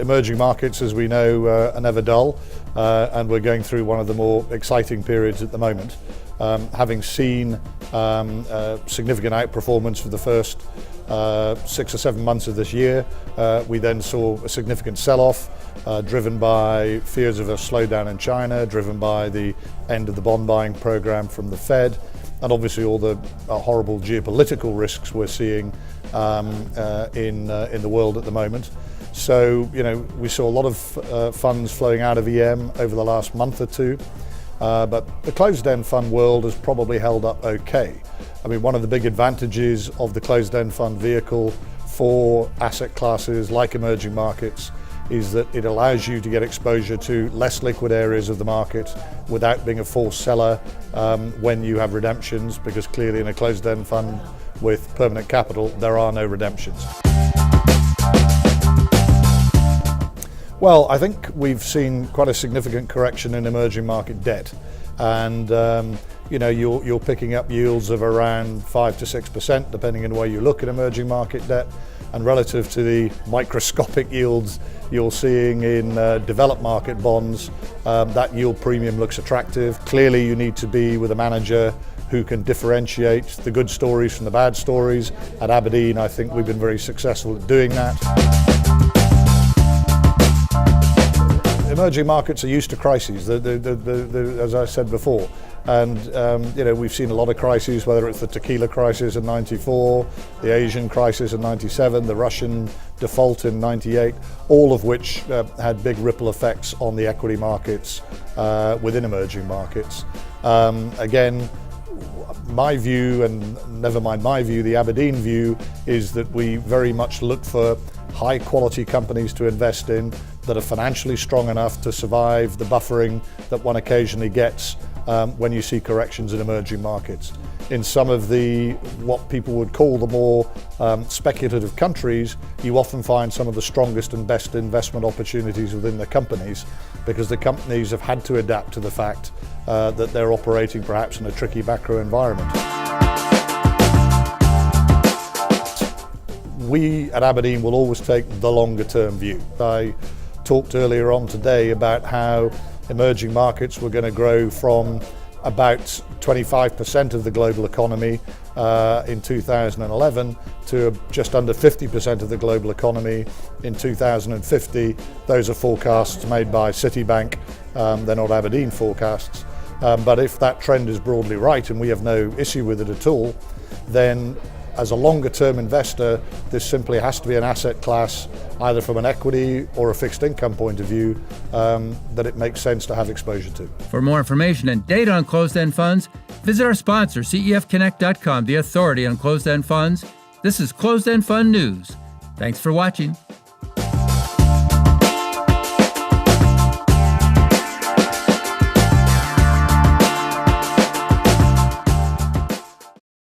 Emerging markets, as we know, are never dull, and we're going through one of the more exciting periods at the moment. Having seen significant outperformance for the first 6 or 7 months of this year, we then saw a significant sell-off driven by fears of a slowdown in China, driven by the end of the bond buying program from the Fed, and obviously all the horrible geopolitical risks we're seeing in the world at the moment. So, we saw a lot of funds flowing out of EM over the last month or two, but the closed-end fund world has probably held up okay. I mean, one of the big advantages of the closed-end fund vehicle for asset classes like emerging markets is that it allows you to get exposure to less liquid areas of the market without being a forced seller when you have redemptions, because clearly in a closed-end fund with permanent capital, there are no redemptions. Well, I think we've seen quite a significant correction in emerging market debt, and you're picking up yields of around 5 to 6%, depending on where you look at emerging market debt, and relative to the microscopic yields you're seeing in developed market bonds, that yield premium looks attractive. Clearly, you need to be with a manager who can differentiate the good stories from the bad stories. At Aberdeen, I think we've been very successful at doing that. Emerging markets are used to crises, as I said before, and we've seen a lot of crises, whether it's the tequila crisis in '94, the Asian crisis in '97, the Russian default in '98, all of which had big ripple effects on the equity markets within emerging markets. Again, my view, and never mind my view, the Aberdeen view, is that we very much look for high quality companies to invest in that are financially strong enough to survive the buffering that one occasionally gets when you see corrections in emerging markets. In some of the, what people would call the more speculative countries, you often find some of the strongest and best investment opportunities within the companies, because the companies have had to adapt to the fact that they're operating perhaps in a tricky macro environment. We at Aberdeen will always take the longer term view. I talked earlier on today about how emerging markets were going to grow from about 25% of the global economy in 2011 to just under 50% of the global economy in 2050. Those are forecasts made by Citibank, they're not Aberdeen forecasts. But if that trend is broadly right, and we have no issue with it at all, then as a longer term investor, this simply has to be an asset class, either from an equity or a fixed income point of view, that it makes sense to have exposure to. For more information and data on closed-end funds, visit our sponsor, cefconnect.com, the authority on closed-end funds. This is Closed-End Fund News. Thanks for watching.